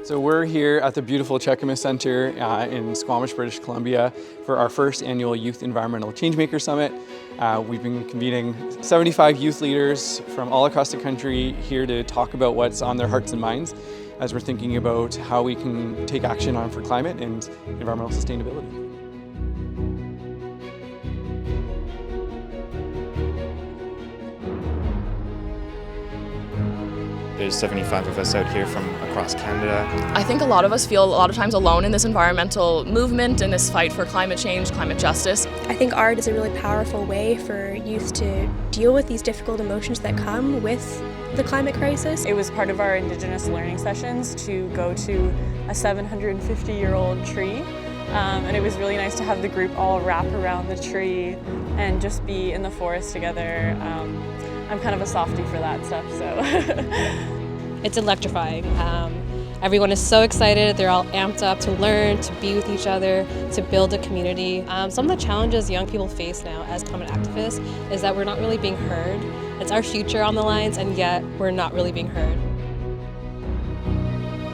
So we're here at the beautiful Summit Center in Squamish, British Columbia for our first annual Youth Environmental Changemaker Summit. We've been convening 75 youth leaders from all across the country here to talk about what's on their hearts and minds as we're thinking about how we can take action for climate and environmental sustainability. There's 75 of us out here from across Canada. I think a lot of us feel a lot of times alone in this environmental movement and this fight for climate change, climate justice. I think art is a really powerful way for youth to deal with these difficult emotions that come with the climate crisis. It was part of our Indigenous learning sessions to go to a 750-year-old tree. And it was really nice to have the group all wrap around the tree and just be in the forest together. I'm kind of a softie for that stuff, so. It's electrifying. Everyone is so excited. They're all amped up to learn, to be with each other, to build a community. Some of the challenges young people face now as climate activists is that we're not really being heard. It's our future on the lines, and yet we're not really being heard.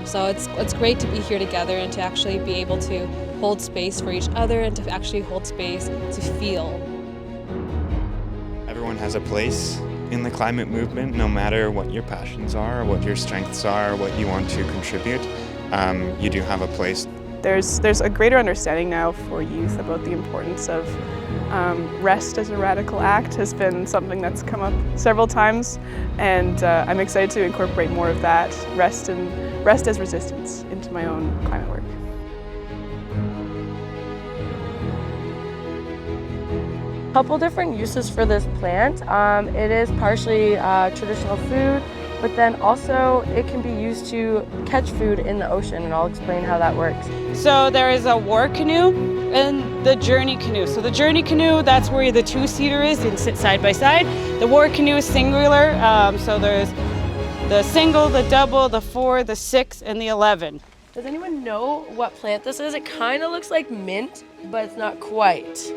So it's great to be here together and to actually be able to hold space for each other and to actually hold space to feel. Everyone has a place in the climate movement, no matter what your passions are, what your strengths are, what you want to contribute. You do have a place. There's a greater understanding now for youth about the importance of rest as a radical act has been something that's come up several times, and I'm excited to incorporate more of that rest as resistance into my own climate work. Couple different uses for this plant. It is partially traditional food, but then also it can be used to catch food in the ocean, and I'll explain how that works. So there is a war canoe and the journey canoe. So the journey canoe, that's where the two-seater is and sit side by side. The war canoe is singular, so there's the single, the double, the 4, the 6, and the 11. Does anyone know what plant this is? It kind of looks like mint, but it's not quite.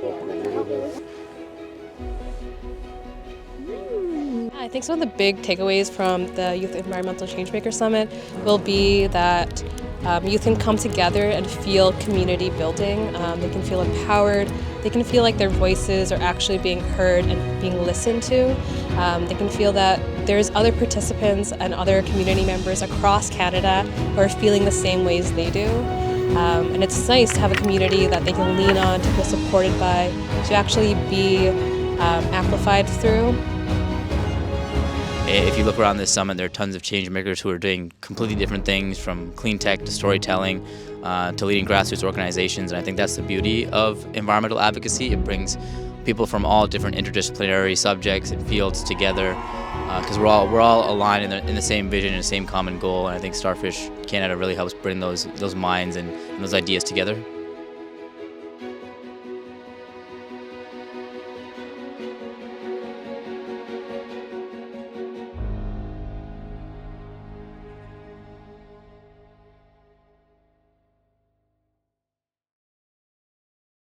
I think some of the big takeaways from the Youth Environmental Changemaker Summit will be that youth can come together and feel community building. They can feel empowered. They can feel like their voices are actually being heard and being listened to. They can feel that there's other participants and other community members across Canada who are feeling the same ways they do. And it's nice to have a community that they can lean on, to feel supported by, to actually be amplified through. If you look around this summit, there are tons of change makers who are doing completely different things, from clean tech to storytelling to leading grassroots organizations. And I think that's the beauty of environmental advocacy. It brings people from all different interdisciplinary subjects and fields together because we're all aligned in the same vision and the same common goal. And I think Starfish Canada really helps bring those minds and those ideas together.